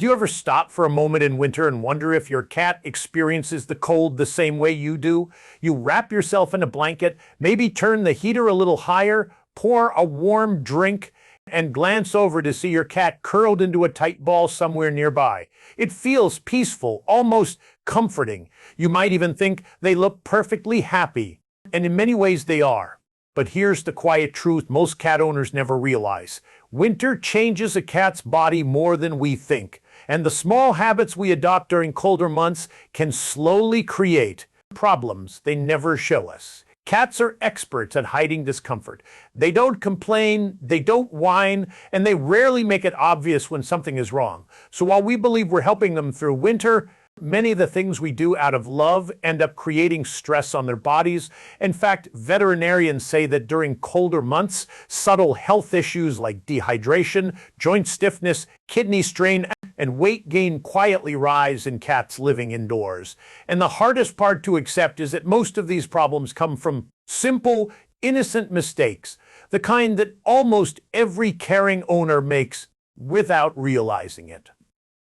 Do you ever stop for a moment in winter and wonder if your cat experiences the cold the same way you do? You wrap yourself in a blanket, maybe turn the heater a little higher, pour a warm drink, and glance over to see your cat curled into a tight ball somewhere nearby. It feels peaceful, almost comforting. You might even think they look perfectly happy, and in many ways they are. But here's the quiet truth most cat owners never realize. Winter changes a cat's body more than we think, and the small habits we adopt during colder months can slowly create problems they never show us. Cats are experts at hiding discomfort. They don't complain, they don't whine, and they rarely make it obvious when something is wrong. So while we believe we're helping them through winter, many of the things we do out of love end up creating stress on their bodies. In fact, veterinarians say that during colder months, subtle health issues like dehydration, joint stiffness, kidney strain, and weight gain quietly rise in cats living indoors. And the hardest part to accept is that most of these problems come from simple, innocent mistakes, the kind that almost every caring owner makes without realizing it.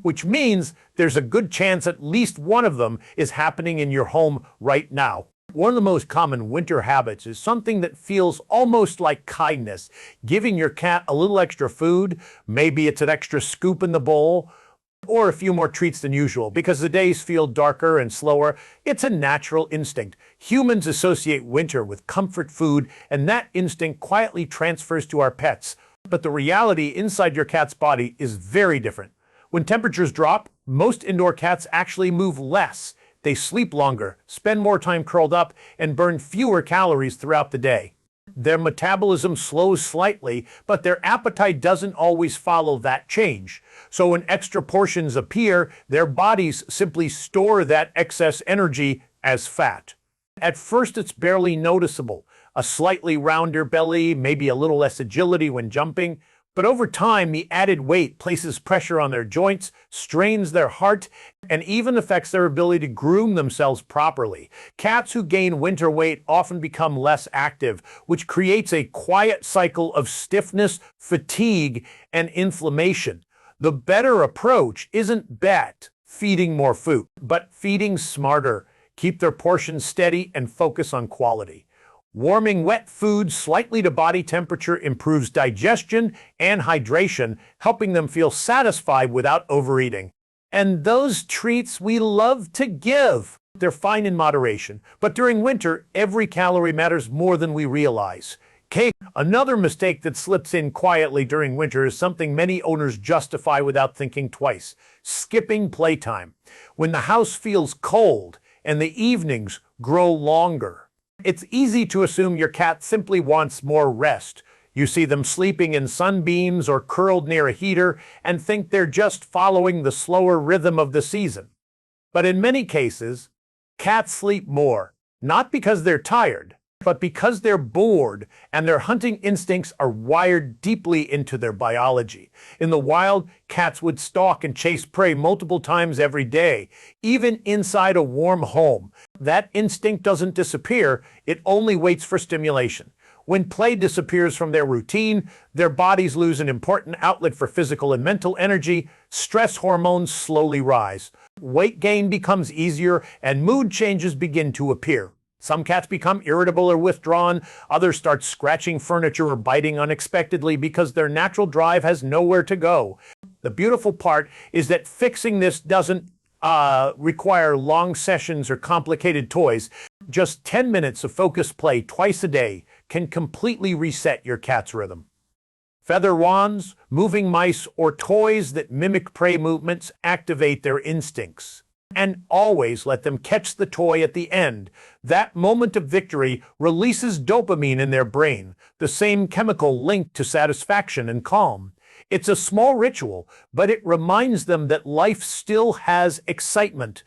Which means there's a good chance at least one of them is happening in your home right now. One of the most common winter habits is something that feels almost like kindness. Giving your cat a little extra food, maybe it's an extra scoop in the bowl, or a few more treats than usual. Because the days feel darker and slower, it's a natural instinct. Humans associate winter with comfort food, and that instinct quietly transfers to our pets. But the reality inside your cat's body is very different. When temperatures drop, most indoor cats actually move less. They sleep longer, spend more time curled up, and burn fewer calories throughout the day. Their metabolism slows slightly, but their appetite doesn't always follow that change. So when extra portions appear, their bodies simply store that excess energy as fat. At first, it's barely noticeable. A slightly rounder belly, maybe a little less agility when jumping. But over time, the added weight places pressure on their joints, strains their heart, and even affects their ability to groom themselves properly. Cats who gain winter weight often become less active, which creates a quiet cycle of stiffness, fatigue, and inflammation. The better approach isn't feeding more food, but feeding smarter. Keep their portions steady and focus on quality. Warming wet food slightly to body temperature improves digestion and hydration, helping them feel satisfied without overeating. And those treats we love to give, they're fine in moderation. But during winter, every calorie matters more than we realize. Another mistake that slips in quietly during winter is something many owners justify without thinking twice: skipping playtime. When the house feels cold and the evenings grow longer, it's easy to assume your cat simply wants more rest. You see them sleeping in sunbeams or curled near a heater and think they're just following the slower rhythm of the season. But in many cases, cats sleep more, not because they're tired, but because they're bored and their hunting instincts are wired deeply into their biology. In the wild, cats would stalk and chase prey multiple times every day, even inside a warm home. That instinct doesn't disappear, it only waits for stimulation. When play disappears from their routine, their bodies lose an important outlet for physical and mental energy. Stress hormones slowly rise. Weight gain becomes easier, and mood changes begin to appear. Some cats become irritable or withdrawn, others start scratching furniture or biting unexpectedly because their natural drive has nowhere to go. The beautiful part is that fixing this doesn't require long sessions or complicated toys. Just 10 minutes of focused play twice a day can completely reset your cat's rhythm. Feather wands, moving mice, or toys that mimic prey movements activate their instincts. And always let them catch the toy at the end. That moment of victory releases dopamine in their brain, the same chemical linked to satisfaction and calm. It's a small ritual, but it reminds them that life still has excitement,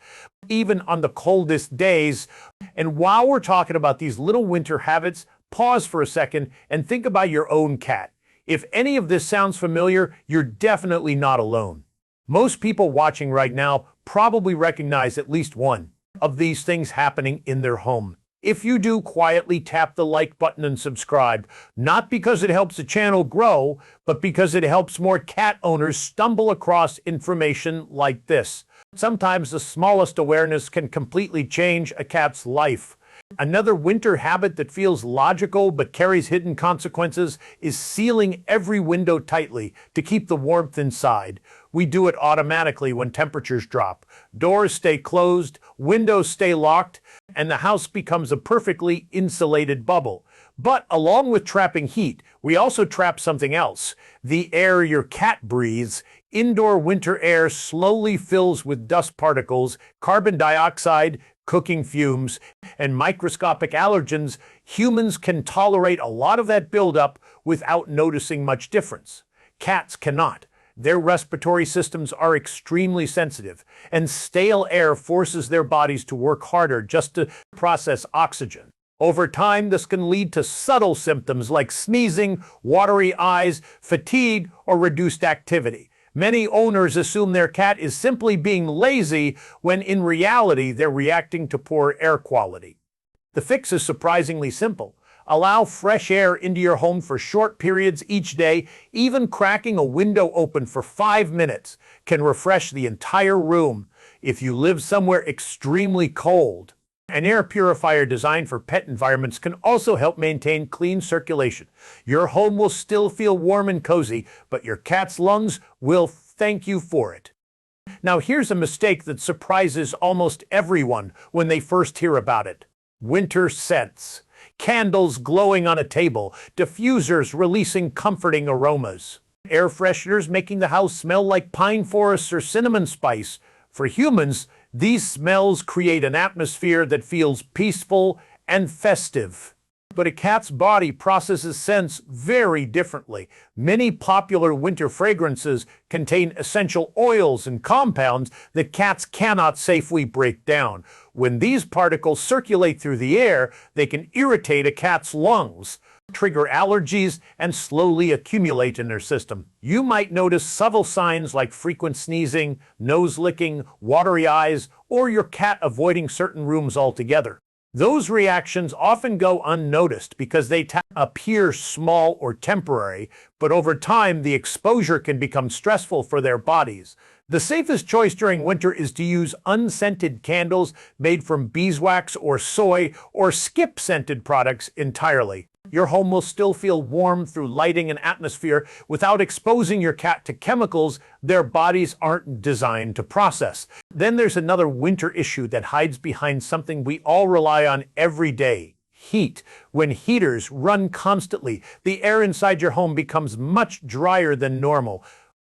even on the coldest days. And while we're talking about these little winter habits, pause for a second and think about your own cat. If any of this sounds familiar, you're definitely not alone. Most people watching right now probably recognize at least one of these things happening in their home. If you do, quietly tap the like button and subscribe, not because it helps the channel grow, but because it helps more cat owners stumble across information like this. Sometimes the smallest awareness can completely change a cat's life. Another winter habit that feels logical but carries hidden consequences is sealing every window tightly to keep the warmth inside. We do it automatically when temperatures drop. Doors stay closed, windows stay locked, and the house becomes a perfectly insulated bubble. But along with trapping heat, we also trap something else: the air your cat breathes. Indoor winter air slowly fills with dust particles, carbon dioxide, cooking fumes, and microscopic allergens. Humans can tolerate a lot of that buildup without noticing much difference. Cats cannot. Their respiratory systems are extremely sensitive, and stale air forces their bodies to work harder just to process oxygen. Over time, this can lead to subtle symptoms like sneezing, watery eyes, fatigue, or reduced activity. Many owners assume their cat is simply being lazy, when in reality they're reacting to poor air quality. The fix is surprisingly simple. Allow fresh air into your home for short periods each day. Even cracking a window open for 5 minutes can refresh the entire room. If you live somewhere extremely cold, an air purifier designed for pet environments can also help maintain clean circulation. Your home will still feel warm and cozy, but your cat's lungs will thank you for it. Now here's a mistake that surprises almost everyone when they first hear about it: winter scents. Candles glowing on a table, diffusers releasing comforting aromas, air fresheners making the house smell like pine forests or cinnamon spice. For humans, these smells create an atmosphere that feels peaceful and festive. But a cat's body processes scents very differently. Many popular winter fragrances contain essential oils and compounds that cats cannot safely break down. When these particles circulate through the air, they can irritate a cat's lungs, trigger allergies, and slowly accumulate in their system. You might notice subtle signs like frequent sneezing, nose licking, watery eyes, or your cat avoiding certain rooms altogether. Those reactions often go unnoticed because they appear small or temporary, but over time the exposure can become stressful for their bodies. The safest choice during winter is to use unscented candles made from beeswax or soy, or skip scented products entirely. Your home will still feel warm through lighting and atmosphere without exposing your cat to chemicals their bodies aren't designed to process. Then there's another winter issue that hides behind something we all rely on every day: heat. When heaters run constantly, the air inside your home becomes much drier than normal.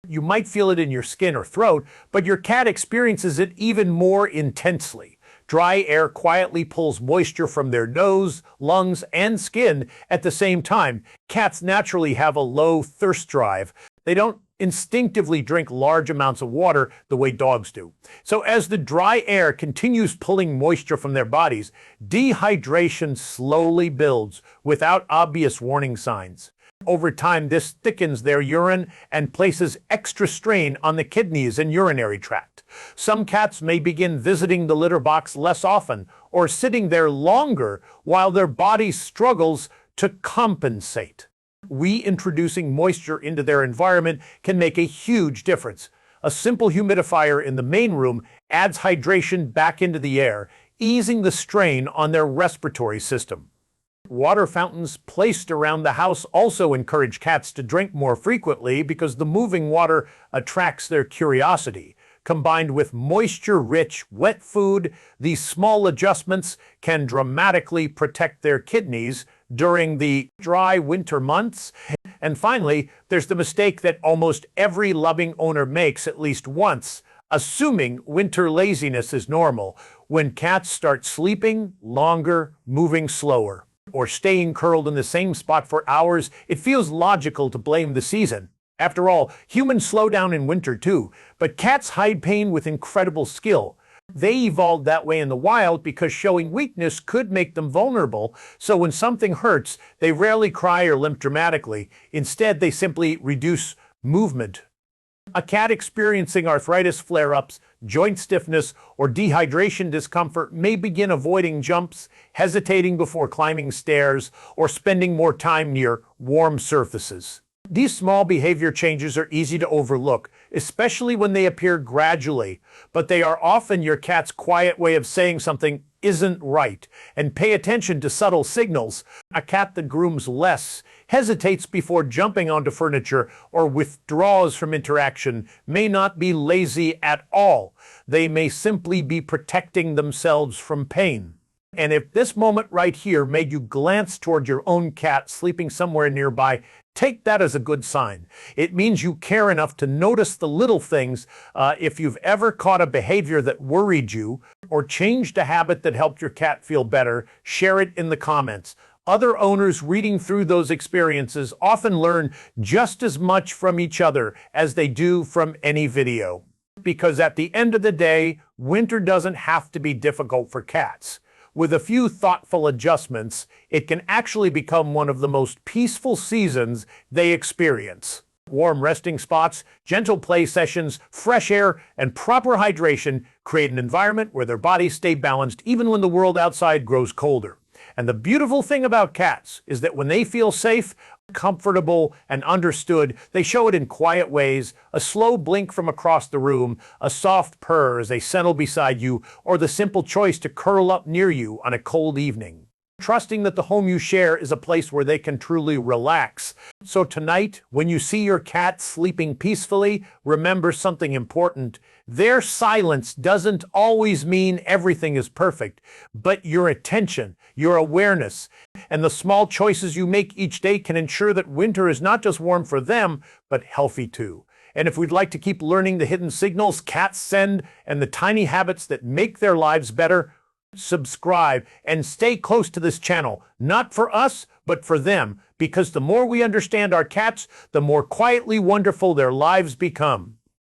You might feel it in your skin or throat, but your cat experiences it even more intensely. Dry air quietly pulls moisture from their nose, lungs, and skin at the same time. Cats naturally have a low thirst drive. They don't instinctively drink large amounts of water the way dogs do. So as the dry air continues pulling moisture from their bodies, dehydration slowly builds without obvious warning signs. Over time, this thickens their urine and places extra strain on the kidneys and urinary tract. Some cats may begin visiting the litter box less often or sitting there longer while their body struggles to compensate. Reintroducing moisture into their environment can make a huge difference. A simple humidifier in the main room adds hydration back into the air, easing the strain on their respiratory system. Water fountains placed around the house also encourage cats to drink more frequently because the moving water attracts their curiosity. Combined with moisture-rich, wet food, these small adjustments can dramatically protect their kidneys during the dry winter months. And finally, there's the mistake that almost every loving owner makes at least once: assuming winter laziness is normal. When cats start sleeping longer, moving slower, or staying curled in the same spot for hours, it feels logical to blame the season. After all, humans slow down in winter too, but cats hide pain with incredible skill. They evolved that way in the wild because showing weakness could make them vulnerable, so when something hurts, they rarely cry or limp dramatically. Instead, they simply reduce movement A cat experiencing arthritis flare-ups, joint stiffness, or dehydration discomfort may begin avoiding jumps, hesitating before climbing stairs, or spending more time near warm surfaces. These small behavior changes are easy to overlook, especially when they appear gradually, but they are often your cat's quiet way of saying something isn't right. And pay attention to subtle signals. A cat that grooms less, hesitates before jumping onto furniture, or withdraws from interaction may not be lazy at all. They may simply be protecting themselves from pain. And if this moment right here made you glance toward your own cat sleeping somewhere nearby, take that as a good sign. It means you care enough to notice the little things. If you've ever caught a behavior that worried you or changed a habit that helped your cat feel better, share it in the comments. Other owners reading through those experiences often learn just as much from each other as they do from any video. Because at the end of the day, winter doesn't have to be difficult for cats. With a few thoughtful adjustments, it can actually become one of the most peaceful seasons they experience. Warm resting spots, gentle play sessions, fresh air, and proper hydration create an environment where their bodies stay balanced even when the world outside grows colder. And the beautiful thing about cats is that when they feel safe, comfortable, and understood, they show it in quiet ways: a slow blink from across the room, a soft purr as they settle beside you, or the simple choice to curl up near you on a cold evening. Trusting that the home you share is a place where they can truly relax. So tonight, when you see your cat sleeping peacefully, remember something important. Their silence doesn't always mean everything is perfect, but your attention, your awareness, and the small choices you make each day can ensure that winter is not just warm for them, but healthy too. And if we'd like to keep learning the hidden signals cats send and the tiny habits that make their lives better, subscribe and stay close to this channel, not for us, but for them, because the more we understand our cats, the more quietly wonderful their lives become.